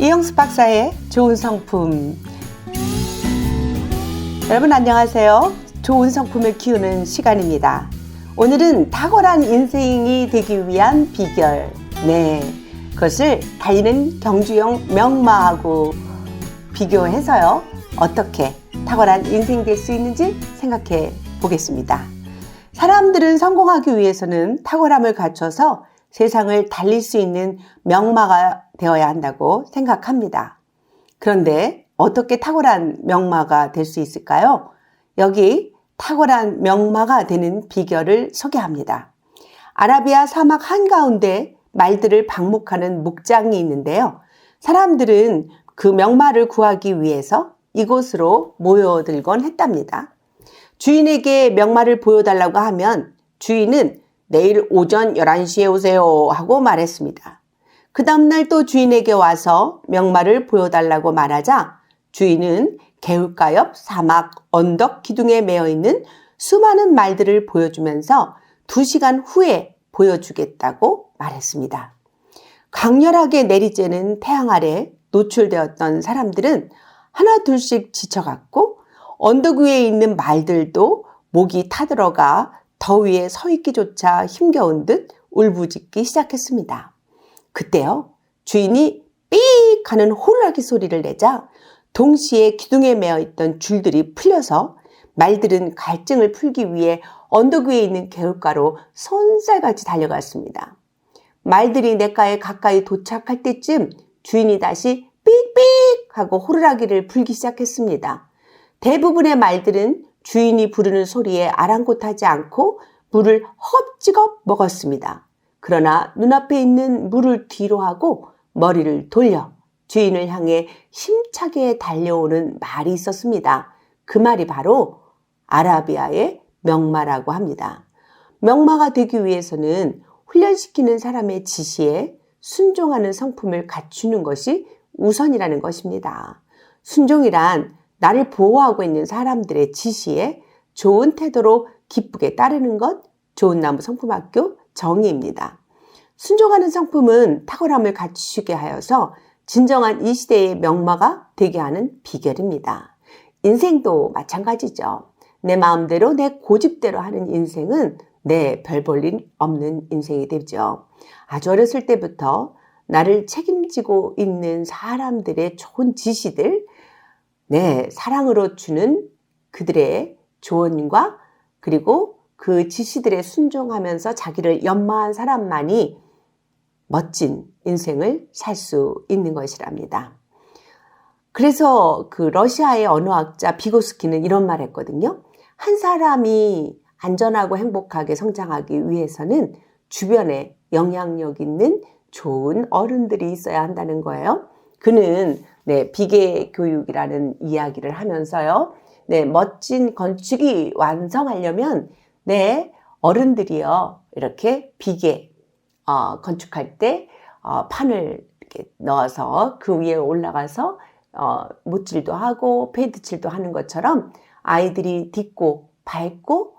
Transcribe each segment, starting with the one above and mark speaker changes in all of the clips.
Speaker 1: 이영수 박사의 좋은 성품. 여러분 안녕하세요. 좋은 성품을 키우는 시간입니다. 오늘은 탁월한 인생이 되기 위한 비결, 그것을 달리는 경주용 명마하고 비교해서요, 어떻게 탁월한 인생이 될 수 있는지 생각해 보겠습니다. 사람들은 성공하기 위해서는 탁월함을 갖춰서 세상을 달릴 수 있는 명마가 되어야 한다고 생각합니다. 그런데 어떻게 탁월한 명마가 될 수 있을까요? 여기 탁월한 명마가 되는 비결을 소개합니다. 아라비아 사막 한가운데 말들을 방목하는 목장이 있는데요. 사람들은 그 명마를 구하기 위해서 이곳으로 모여들곤 했답니다. 주인에게 명마를 보여달라고 하면 주인은 내일 오전 11시에 오세요 하고 말했습니다. 그 다음날 또 주인에게 와서 명마를 보여달라고 말하자 주인은 개울가 옆 사막 언덕 기둥에 매어있는 수많은 말들을 보여주면서 2시간 후에 보여주겠다고 말했습니다. 강렬하게 내리쬐는 태양 아래 노출되었던 사람들은 하나 둘씩 지쳐갔고 언덕 위에 있는 말들도 목이 타들어가 더위에 서 있기조차 힘겨운 듯 울부짖기 시작했습니다. 그때요, 주인이 삑 하는 호루라기 소리를 내자 동시에 기둥에 매어있던 줄들이 풀려서 말들은 갈증을 풀기 위해 언덕 위에 있는 개울가로 손살같이 달려갔습니다. 말들이 냇가에 가까이 도착할 때쯤 주인이 다시 삑삑 하고 호루라기를 불기 시작했습니다. 대부분의 말들은 주인이 부르는 소리에 아랑곳하지 않고 물을 헛지겁 먹었습니다. 그러나 눈앞에 있는 물을 뒤로 하고 머리를 돌려 주인을 향해 힘차게 달려오는 말이 있었습니다. 그 말이 바로 아라비아의 명마라고 합니다. 명마가 되기 위해서는 훈련시키는 사람의 지시에 순종하는 성품을 갖추는 것이 우선이라는 것입니다. 순종이란 나를 보호하고 있는 사람들의 지시에 좋은 태도로 기쁘게 따르는 것, 좋은 나무 성품학교 정의입니다. 순종하는 성품은 탁월함을 갖추게 하여서 진정한 이 시대의 명마가 되게 하는 비결입니다. 인생도 마찬가지죠. 내 마음대로 내 고집대로 하는 인생은 별 볼 일 없는 인생이 되죠. 아주 어렸을 때부터 나를 책임지고 있는 사람들의 좋은 지시들, 사랑으로 주는 그들의 조언과 그리고 그 지시들에 순종하면서 자기를 연마한 사람만이 멋진 인생을 살 수 있는 것이랍니다. 그래서 그 러시아의 언어학자 비고스키는 이런 말 했거든요. 한 사람이 안전하고 행복하게 성장하기 위해서는 주변에 영향력 있는 좋은 어른들이 있어야 한다는 거예요. 그는 비계 교육이라는 이야기를 하면서요. 멋진 건축이 완성하려면 어른들이요. 이렇게 비계 건축할 때 판을 이렇게 넣어서 그 위에 올라가서 못질도 하고 페인트칠도 하는 것처럼 아이들이 딛고 밟고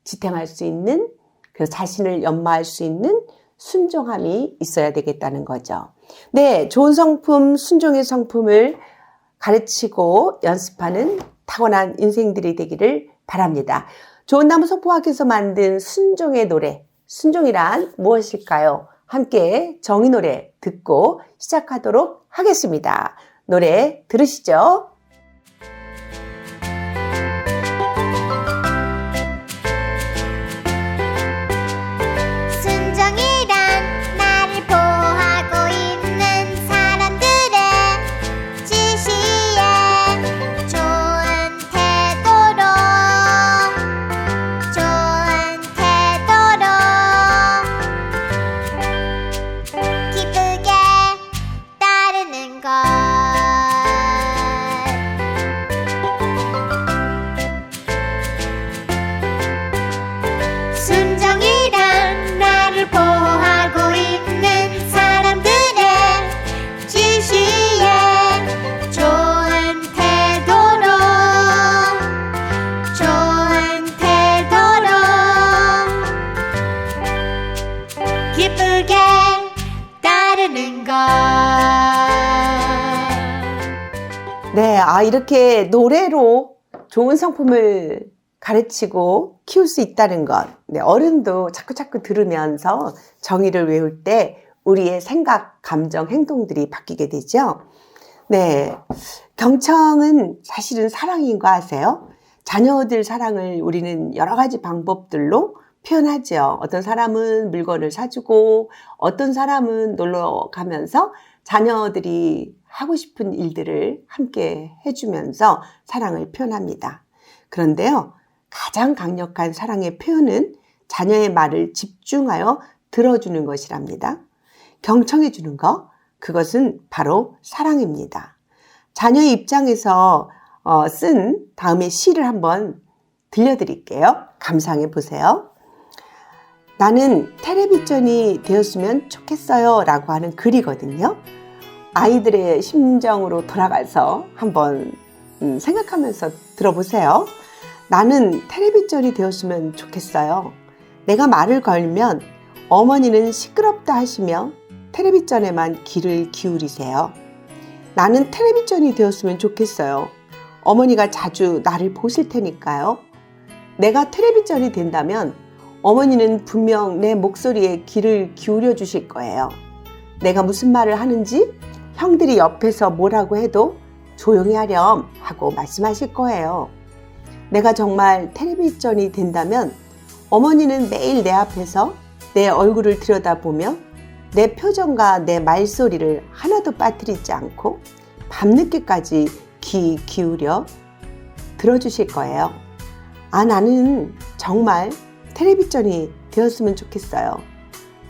Speaker 1: 지탱할 수 있는, 그래서 자신을 연마할 수 있는 순종함이 있어야 되겠다는 거죠. 좋은 성품, 순종의 성품을 가르치고 연습하는 타고난 인생들이 되기를 바랍니다. 좋은 나무 소포학에서 만든 순종의 노래, 순종이란 무엇일까요? 함께 정의 노래 듣고 시작하도록 하겠습니다. 노래 들으시죠.
Speaker 2: 기쁘게 따르는 것.
Speaker 1: 네, 이렇게 노래로 좋은 성품을 가르치고 키울 수 있다는 것. 네, 어른도 자꾸 들으면서 정의를 외울 때 우리의 생각, 감정, 행동들이 바뀌게 되죠. 네, 경청은 사실은 사랑인 거 아세요? 자녀들 사랑을 우리는 여러 가지 방법들로 표현하죠. 어떤 사람은 물건을 사주고, 어떤 사람은 놀러 가면서 자녀들이 하고 싶은 일들을 함께 해주면서 사랑을 표현합니다. 그런데요, 가장 강력한 사랑의 표현은 자녀의 말을 집중하여 들어주는 것이랍니다. 경청해 주는 것, 그것은 바로 사랑입니다. 자녀의 입장에서 쓴 다음에 시를 한번 들려드릴게요. 감상해 보세요. 나는 텔레비전이 되었으면 좋겠어요 라고 하는 글이거든요. 아이들의 심정으로 돌아가서 한번 생각하면서 들어보세요. 나는 텔레비전이 되었으면 좋겠어요. 내가 말을 걸면 어머니는 시끄럽다 하시며 텔레비전에만 귀를 기울이세요. 나는 텔레비전이 되었으면 좋겠어요. 어머니가 자주 나를 보실 테니까요. 내가 텔레비전이 된다면 어머니는 분명 내 목소리에 귀를 기울여 주실 거예요. 내가 무슨 말을 하는지 형들이 옆에서 뭐라고 해도 조용히 하렴 하고 말씀하실 거예요. 내가 정말 텔레비전이 된다면 어머니는 매일 내 앞에서 내 얼굴을 들여다보며 내 표정과 내 말소리를 하나도 빠뜨리지 않고 밤늦게까지 귀 기울여 들어주실 거예요. 나는 정말 텔레비전이 되었으면 좋겠어요.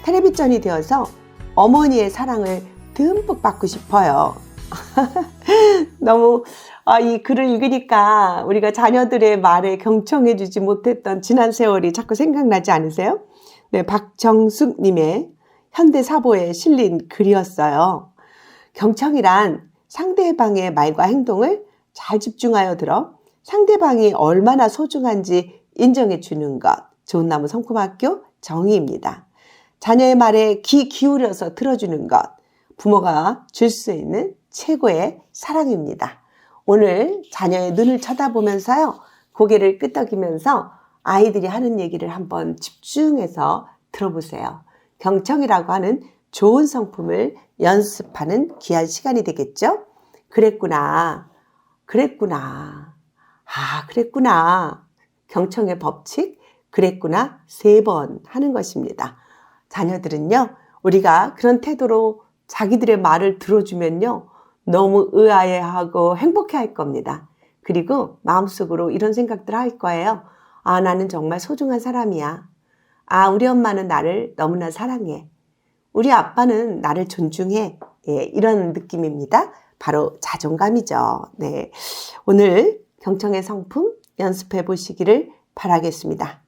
Speaker 1: 텔레비전이 되어서 어머니의 사랑을 듬뿍 받고 싶어요. 너무 이 글을 읽으니까 우리가 자녀들의 말에 경청해주지 못했던 지난 세월이 자꾸 생각나지 않으세요? 네, 박정숙님의 현대사보에 실린 글이었어요. 경청이란 상대방의 말과 행동을 잘 집중하여 들어 상대방이 얼마나 소중한지 인정해 주는 것. 좋은 나무 성품학교 정의입니다. 자녀의 말에 귀 기울여서 들어주는 것. 부모가 줄 수 있는 최고의 사랑입니다. 오늘 자녀의 눈을 쳐다보면서요, 고개를 끄덕이면서 아이들이 하는 얘기를 한번 집중해서 들어보세요. 경청이라고 하는 좋은 성품을 연습하는 귀한 시간이 되겠죠? 그랬구나. 그랬구나. 그랬구나. 경청의 법칙, 그랬구나 3번 하는 것입니다. 자녀들은요, 우리가 그런 태도로 자기들의 말을 들어주면요, 너무 의아해하고 행복해할 겁니다. 그리고 마음속으로 이런 생각들 할 거예요. 나는 정말 소중한 사람이야. 우리 엄마는 나를 너무나 사랑해. 우리 아빠는 나를 존중해. 이런 느낌입니다. 바로 자존감이죠. 네, 오늘 경청의 성품 연습해 보시기를 바라겠습니다.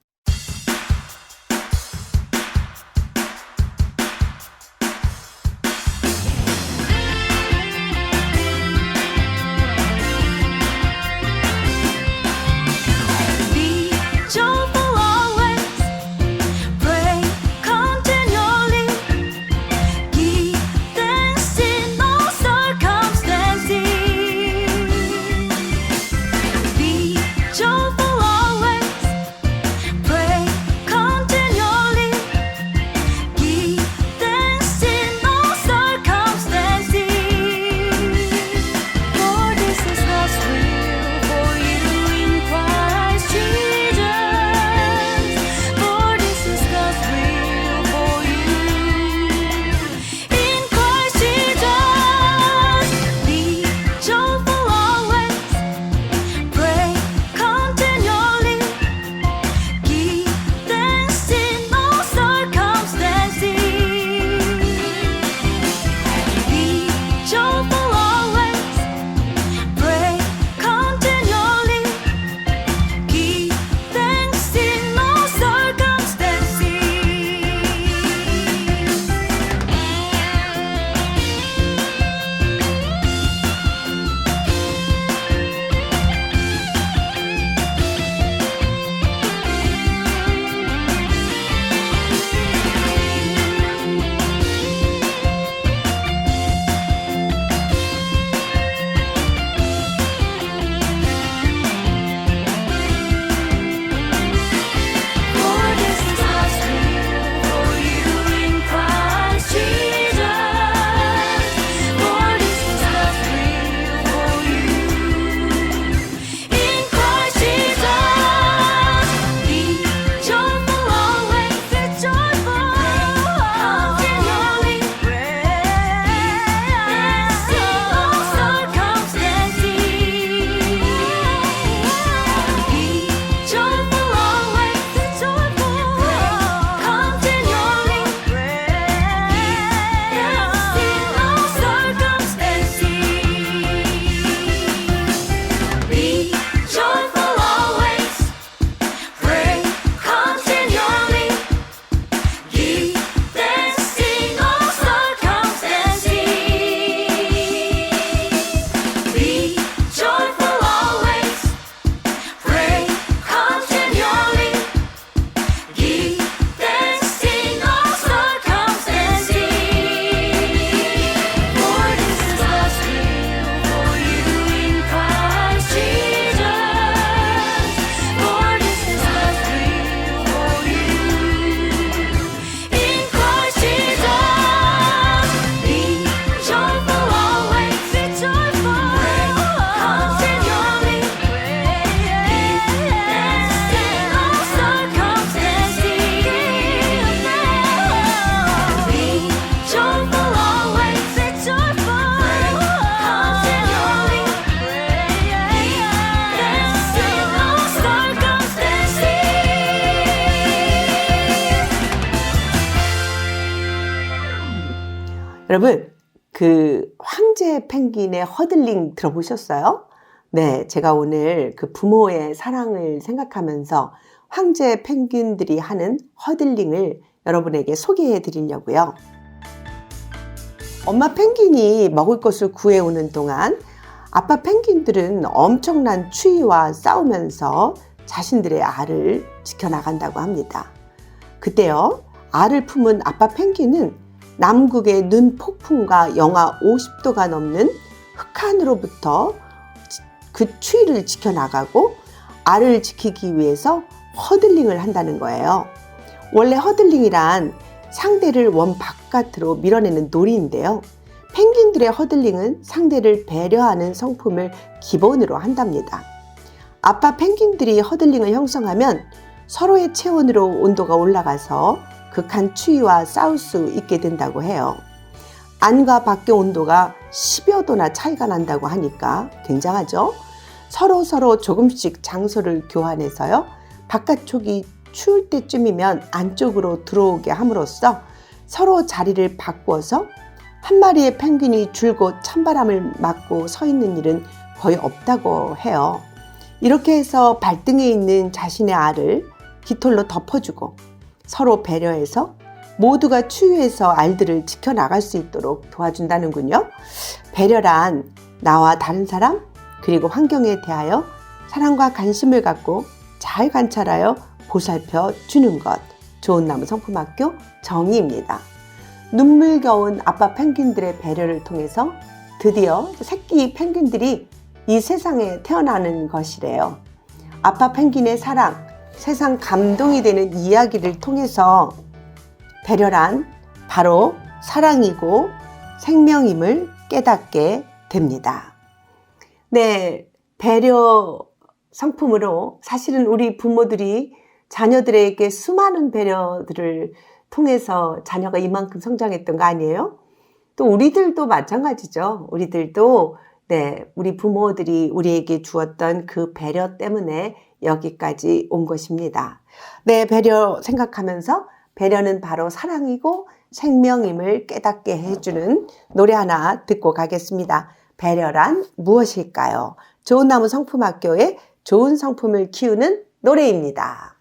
Speaker 1: 여러분, 그 황제 펭귄의 허들링 들어보셨어요? 네, 제가 오늘 그 부모의 사랑을 생각하면서 황제 펭귄들이 하는 허들링을 여러분에게 소개해 드리려고요. 엄마 펭귄이 먹을 것을 구해오는 동안 아빠 펭귄들은 엄청난 추위와 싸우면서 자신들의 알을 지켜나간다고 합니다. 그때요, 알을 품은 아빠 펭귄은 남극의 눈 폭풍과 영하 50도가 넘는 흑한으로부터 그 추위를 지켜나가고 알을 지키기 위해서 허들링을 한다는 거예요. 원래 허들링이란 상대를 원 바깥으로 밀어내는 놀이인데요. 펭귄들의 허들링은 상대를 배려하는 성품을 기본으로 한답니다. 아빠 펭귄들이 허들링을 형성하면 서로의 체온으로 온도가 올라가서 극한 추위와 싸울 수 있게 된다고 해요. 안과 밖의 온도가 10여 도나 차이가 난다고 하니까 굉장하죠? 서로 조금씩 장소를 교환해서요. 바깥쪽이 추울 때쯤이면 안쪽으로 들어오게 함으로써 서로 자리를 바꾸어서 한 마리의 펭귄이 줄곧 찬바람을 맞고 서 있는 일은 거의 없다고 해요. 이렇게 해서 발등에 있는 자신의 알을 깃털로 덮어주고 서로 배려해서 모두가 추위에서 알들을 지켜나갈 수 있도록 도와준다는군요. 배려란 나와 다른 사람 그리고 환경에 대하여 사랑과 관심을 갖고 잘 관찰하여 보살펴 주는 것. 좋은 나무 성품학교 정희입니다. 눈물겨운 아빠 펭귄들의 배려를 통해서 드디어 새끼 펭귄들이 이 세상에 태어나는 것이래요. 아빠 펭귄의 사랑, 세상 감동이 되는 이야기를 통해서 배려란 바로 사랑이고 생명임을 깨닫게 됩니다. 네, 배려 성품으로 사실은 우리 부모들이 자녀들에게 수많은 배려들을 통해서 자녀가 이만큼 성장했던 거 아니에요? 또 우리들도 마찬가지죠. 우리들도 우리 부모들이 우리에게 주었던 그 배려 때문에 여기까지 온 것입니다. 네, 배려 생각하면서 배려는 바로 사랑이고 생명임을 깨닫게 해주는 노래 하나 듣고 가겠습니다. 배려란 무엇일까요? 좋은 나무 성품학교의 좋은 성품을 키우는 노래입니다.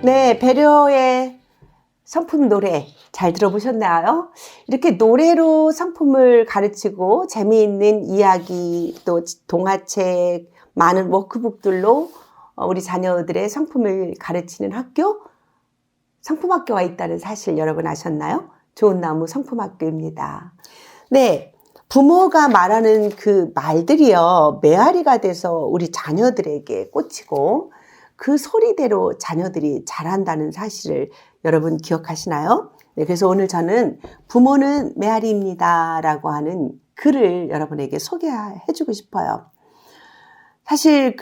Speaker 1: 네, 배려의 성품 노래 잘 들어보셨나요? 이렇게 노래로 성품을 가르치고 재미있는 이야기 또 동화책 많은 워크북들로 우리 자녀들의 성품을 가르치는 학교, 성품학교가 있다는 사실 여러분 아셨나요? 좋은 나무 성품학교입니다. 네, 부모가 말하는 그 말들이요 메아리가 돼서 우리 자녀들에게 꽂히고 그 소리대로 자녀들이 자란다는 사실을 여러분 기억하시나요? 네, 그래서 오늘 저는 부모는 메아리입니다 라고 하는 글을 여러분에게 소개해주고 싶어요. 사실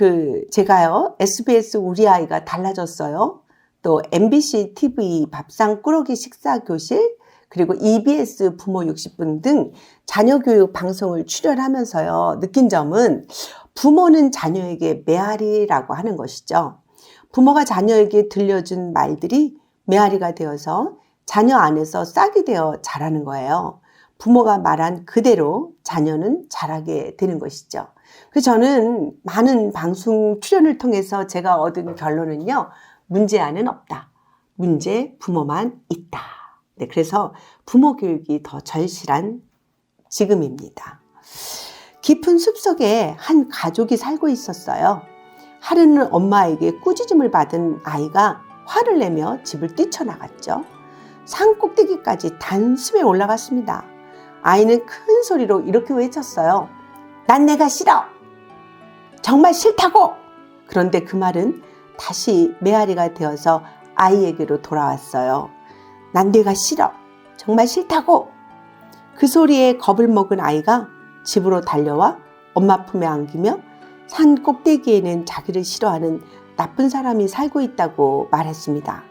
Speaker 1: 제가요 SBS 우리 아이가 달라졌어요. 또 MBC TV 밥상꾸러기 식사교실 그리고 EBS 부모 60분 등 자녀교육 방송을 출연하면서요 느낀 점은 부모는 자녀에게 메아리라고 하는 것이죠. 부모가 자녀에게 들려준 말들이 메아리가 되어서 자녀 안에서 싹이 되어 자라는 거예요. 부모가 말한 그대로 자녀는 자라게 되는 것이죠. 그래서 저는 많은 방송 출연을 통해서 제가 얻은 결론은요. 문제아는 없다. 문제 부모만 있다. 네, 그래서 부모 교육이 더 절실한 지금입니다. 깊은 숲속에 한 가족이 살고 있었어요. 하루는 엄마에게 꾸짖음을 받은 아이가 화를 내며 집을 뛰쳐나갔죠. 산 꼭대기까지 단숨에 올라갔습니다. 아이는 큰 소리로 이렇게 외쳤어요. 난 내가 싫어. 정말 싫다고. 그런데 그 말은 다시 메아리가 되어서 아이에게로 돌아왔어요. 난 내가 싫어. 정말 싫다고. 그 소리에 겁을 먹은 아이가 집으로 달려와 엄마 품에 안기며 산 꼭대기에는 자기를 싫어하는 나쁜 사람이 살고 있다고 말했습니다.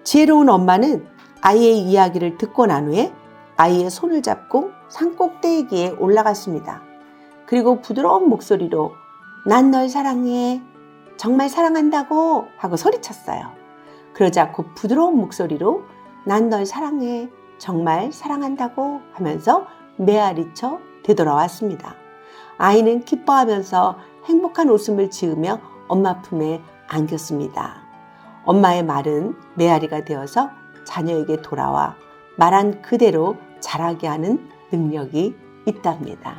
Speaker 1: 지혜로운 엄마는 아이의 이야기를 듣고 난 후에 아이의 손을 잡고 산 꼭대기에 올라갔습니다. 그리고 부드러운 목소리로 난 널 사랑해. 정말 사랑한다고 하고 소리쳤어요. 그러자 그 부드러운 목소리로 난 널 사랑해. 정말 사랑한다고 하면서 메아리쳐 되돌아왔습니다. 아이는 기뻐하면서 행복한 웃음을 지으며 엄마 품에 안겼습니다. 엄마의 말은 메아리가 되어서 자녀에게 돌아와 말한 그대로 자라게 하는 능력이 있답니다.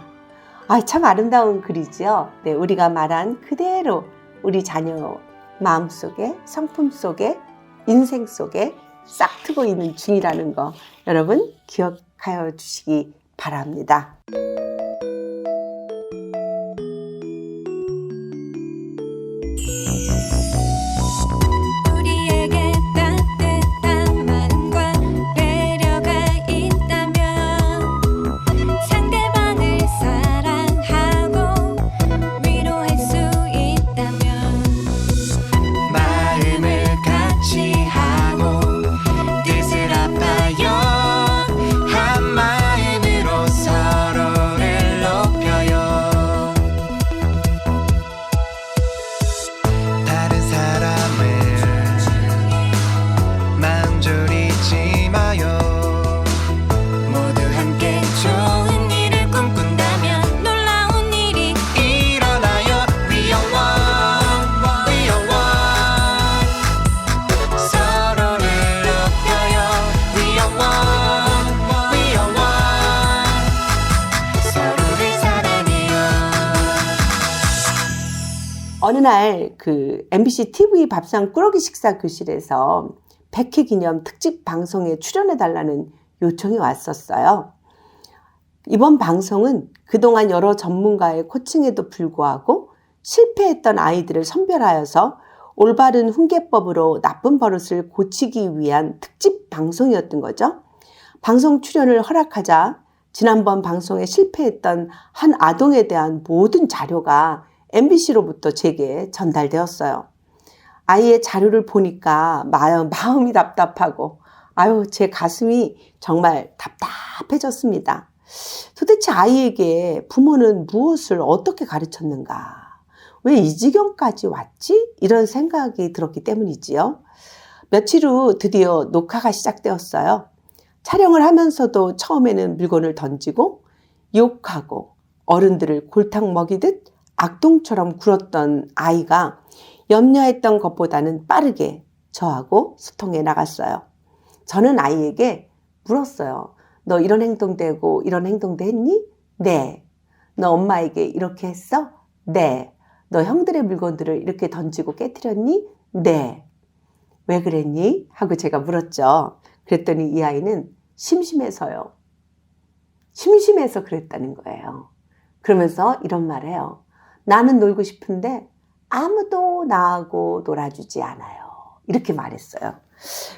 Speaker 1: 참 아름다운 글이지요. 네, 우리가 말한 그대로 우리 자녀 마음속에, 성품 속에, 인생 속에 싹트고 있는 중이라는 거 여러분 기억하여 주시기 바랍니다.
Speaker 2: 우리에게 따뜻한 마음과 배려가 있다면 상대방을 사랑하고 위로할 수 있다면 마음을 같이 하고 뜻을 합하여 한 마음으로 서로를 높여요. 다른 사람을 만족이지 마요. 모두 함께 좋은 일을 꿈꾼다면 놀라운 일이 일어나요. We are one, we are one. 서로를 높여요. We are one, we are one. 서로를 사랑해요.
Speaker 1: 어느 날 그 MBC TV 밥상 꾸러기 식사 교실에서 100회 기념 특집 방송에 출연해달라는 요청이 왔었어요. 이번 방송은 그동안 여러 전문가의 코칭에도 불구하고 실패했던 아이들을 선별하여서 올바른 훈계법으로 나쁜 버릇을 고치기 위한 특집 방송이었던 거죠. 방송 출연을 허락하자 지난번 방송에 실패했던 한 아동에 대한 모든 자료가 MBC로부터 제게 전달되었어요. 아이의 자료를 보니까 마음이 답답하고 제 가슴이 정말 답답해졌습니다. 도대체 아이에게 부모는 무엇을 어떻게 가르쳤는가? 왜 이 지경까지 왔지? 이런 생각이 들었기 때문이지요. 며칠 후 드디어 녹화가 시작되었어요. 촬영을 하면서도 처음에는 물건을 던지고 욕하고 어른들을 골탕 먹이듯 악동처럼 굴었던 아이가 염려했던 것보다는 빠르게 저하고 소통해 나갔어요. 저는 아이에게 물었어요. 너 이런 행동도 하고 이런 행동도 했니? 네. 너 엄마에게 이렇게 했어? 네. 너 형들의 물건들을 이렇게 던지고 깨트렸니? 네. 왜 그랬니? 하고 제가 물었죠. 그랬더니 이 아이는 심심해서요. 심심해서 그랬다는 거예요. 그러면서 이런 말 해요. 나는 놀고 싶은데 아무도 나하고 놀아주지 않아요. 이렇게 말했어요.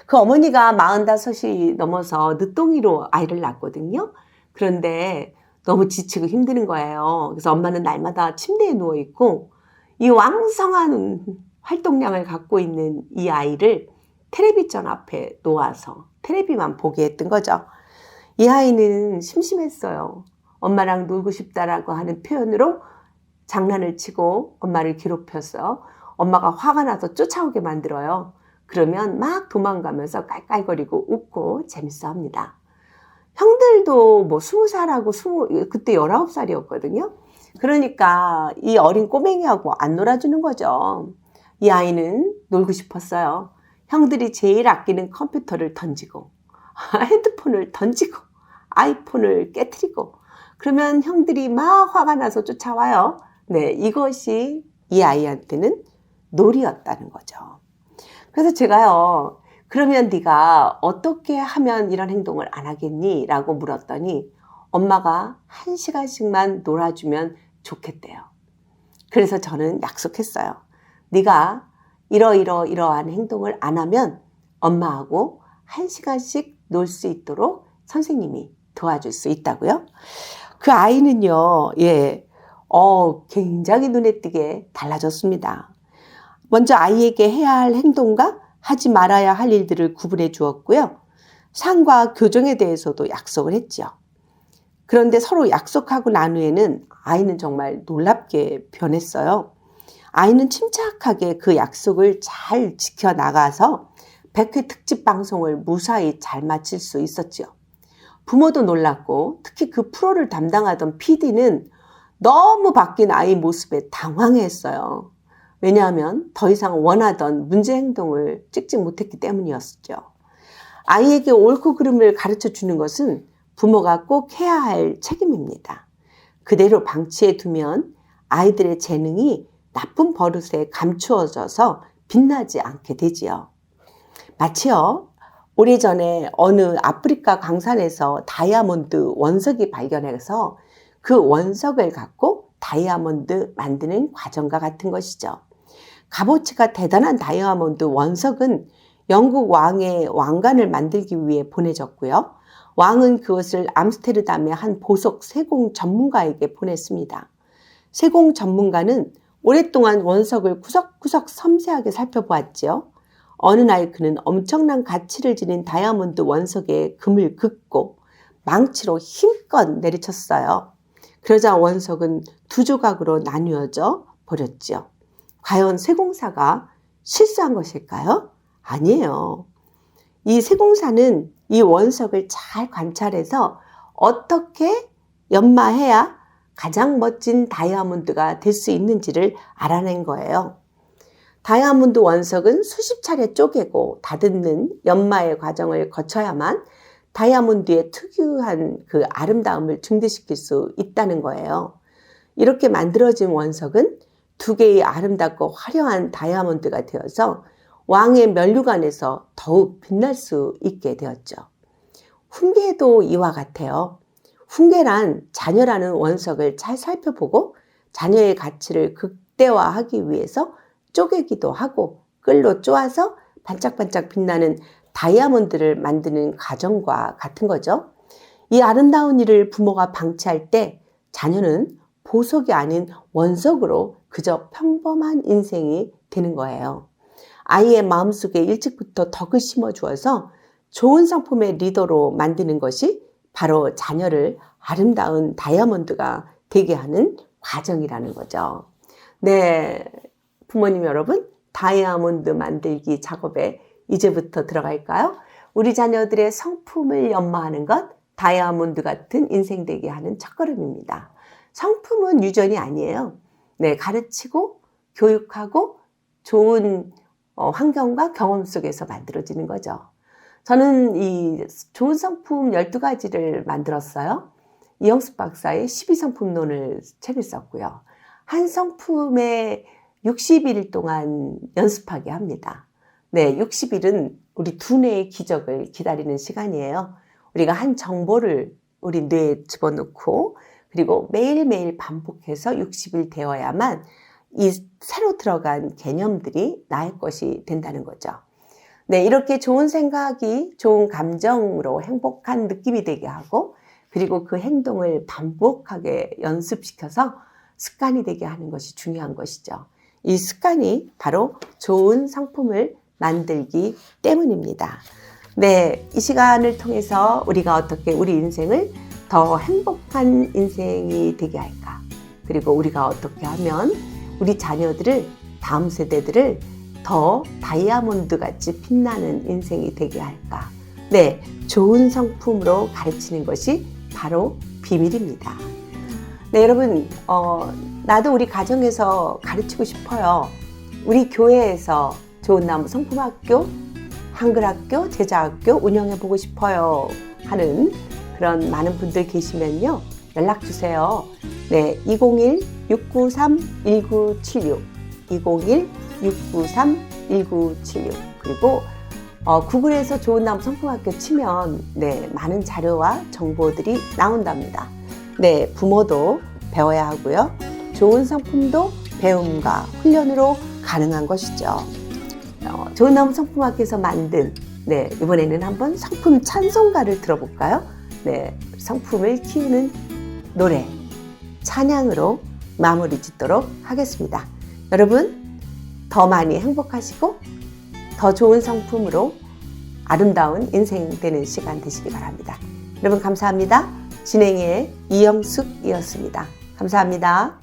Speaker 1: 그 어머니가 45이 넘어서 늦둥이로 아이를 낳았거든요. 그런데 너무 지치고 힘드는 거예요. 그래서 엄마는 날마다 침대에 누워있고 이 왕성한 활동량을 갖고 있는 이 아이를 텔레비전 앞에 놓아서 텔레비만 보게 했던 거죠. 이 아이는 심심했어요. 엄마랑 놀고 싶다라고 하는 표현으로 장난을 치고 엄마를 괴롭혀서 엄마가 화가 나서 쫓아오게 만들어요. 그러면 막 도망가면서 깔깔거리고 웃고 재밌어 합니다. 형들도 뭐 20살하고 그때 19살이었거든요. 그러니까 이 어린 꼬맹이하고 안 놀아주는 거죠. 이 아이는 놀고 싶었어요. 형들이 제일 아끼는 컴퓨터를 던지고 핸드폰을 던지고 아이폰을 깨트리고 그러면 형들이 막 화가 나서 쫓아와요. 네, 이것이 이 아이한테는 놀이였다는 거죠. 그래서 제가요, 그러면 네가 어떻게 하면 이런 행동을 안 하겠니? 라고 물었더니 엄마가 1시간씩만 놀아주면 좋겠대요. 그래서 저는 약속했어요. 네가 이러한 행동을 안 하면 엄마하고 1시간씩 놀 수 있도록 선생님이 도와줄 수 있다고요. 그 아이는요, 굉장히 눈에 띄게 달라졌습니다. 먼저 아이에게 해야 할 행동과 하지 말아야 할 일들을 구분해 주었고요. 상과 교정에 대해서도 약속을 했죠. 그런데 서로 약속하고 난 후에는 아이는 정말 놀랍게 변했어요. 아이는 침착하게 그 약속을 잘 지켜나가서 100회 특집 방송을 무사히 잘 마칠 수 있었죠. 부모도 놀랐고 특히 그 프로를 담당하던 PD는 너무 바뀐 아이 모습에 당황했어요. 왜냐하면 더 이상 원하던 문제 행동을 찍지 못했기 때문이었죠. 아이에게 옳고 그름을 가르쳐 주는 것은 부모가 꼭 해야 할 책임입니다. 그대로 방치해 두면 아이들의 재능이 나쁜 버릇에 감추어져서 빛나지 않게 되지요. 마치요, 오래전에 어느 아프리카 광산에서 다이아몬드 원석이 발견해서 그 원석을 갖고 다이아몬드 만드는 과정과 같은 것이죠. 값어치가 대단한 다이아몬드 원석은 영국 왕의 왕관을 만들기 위해 보내졌고요. 왕은 그것을 암스테르담의 한 보석 세공 전문가에게 보냈습니다. 세공 전문가는 오랫동안 원석을 구석구석 섬세하게 살펴보았지요. 어느 날 그는 엄청난 가치를 지닌 다이아몬드 원석에 금을 긋고 망치로 힘껏 내리쳤어요. 그러자 원석은 두 조각으로 나뉘어져 버렸지요. 과연 세공사가 실수한 것일까요? 아니에요. 이 세공사는 이 원석을 잘 관찰해서 어떻게 연마해야 가장 멋진 다이아몬드가 될 수 있는지를 알아낸 거예요. 다이아몬드 원석은 수십 차례 쪼개고 다듬는 연마의 과정을 거쳐야만 다이아몬드의 특유한 그 아름다움을 증대시킬 수 있다는 거예요. 이렇게 만들어진 원석은 두 개의 아름답고 화려한 다이아몬드가 되어서 왕의 면류관에서 더욱 빛날 수 있게 되었죠. 훈계도 이와 같아요. 훈계란 자녀라는 원석을 잘 살펴보고 자녀의 가치를 극대화하기 위해서 쪼개기도 하고 끌로 쪼아서 반짝반짝 빛나는 다이아몬드를 만드는 과정과 같은 거죠. 이 아름다운 일을 부모가 방치할 때 자녀는 보석이 아닌 원석으로 그저 평범한 인생이 되는 거예요. 아이의 마음속에 일찍부터 덕을 심어주어서 좋은 상품의 리더로 만드는 것이 바로 자녀를 아름다운 다이아몬드가 되게 하는 과정이라는 거죠. 네, 부모님 여러분, 다이아몬드 만들기 작업에 이제부터 들어갈까요? 우리 자녀들의 성품을 연마하는 것, 다이아몬드 같은 인생 되게 하는 첫걸음입니다. 성품은 유전이 아니에요. 네, 가르치고 교육하고 좋은 환경과 경험 속에서 만들어지는 거죠. 저는 이 좋은 성품 12가지를 만들었어요. 이영숙 박사의 12성품론을 책을 썼고요. 한 성품에 60일 동안 연습하게 합니다. 네, 60일은 우리 두뇌의 기적을 기다리는 시간이에요. 우리가 한 정보를 우리 뇌에 집어넣고 그리고 매일매일 반복해서 60일 되어야만 이 새로 들어간 개념들이 나의 것이 된다는 거죠. 네, 이렇게 좋은 생각이 좋은 감정으로 행복한 느낌이 되게 하고 그리고 그 행동을 반복하게 연습시켜서 습관이 되게 하는 것이 중요한 것이죠. 이 습관이 바로 좋은 상품을 만들기 때문입니다. 네, 이 시간을 통해서 우리가 어떻게 우리 인생을 더 행복한 인생이 되게 할까? 그리고 우리가 어떻게 하면 우리 자녀들을, 다음 세대들을 더 다이아몬드 같이 빛나는 인생이 되게 할까? 네, 좋은 성품으로 가르치는 것이 바로 비밀입니다. 네, 여러분, 나도 우리 가정에서 가르치고 싶어요. 우리 교회에서 좋은 나무 성품학교, 한글학교, 제자학교 운영해보고 싶어요 하는 그런 많은 분들 계시면요, 연락주세요. 네, 201-693-1976, 201-693-1976. 그리고 구글에서 좋은 나무 성품학교 치면 네, 많은 자료와 정보들이 나온답니다. 네, 부모도 배워야 하고요. 좋은 성품도 배움과 훈련으로 가능한 것이죠. 좋은 나무 성품학교에서 만든 네, 이번에는 한번 성품 찬송가를 들어볼까요? 네, 성품을 키우는 노래, 찬양으로 마무리 짓도록 하겠습니다. 여러분, 더 많이 행복하시고 더 좋은 성품으로 아름다운 인생 되는 시간 되시기 바랍니다. 여러분 감사합니다. 진행의 이영숙이었습니다. 감사합니다.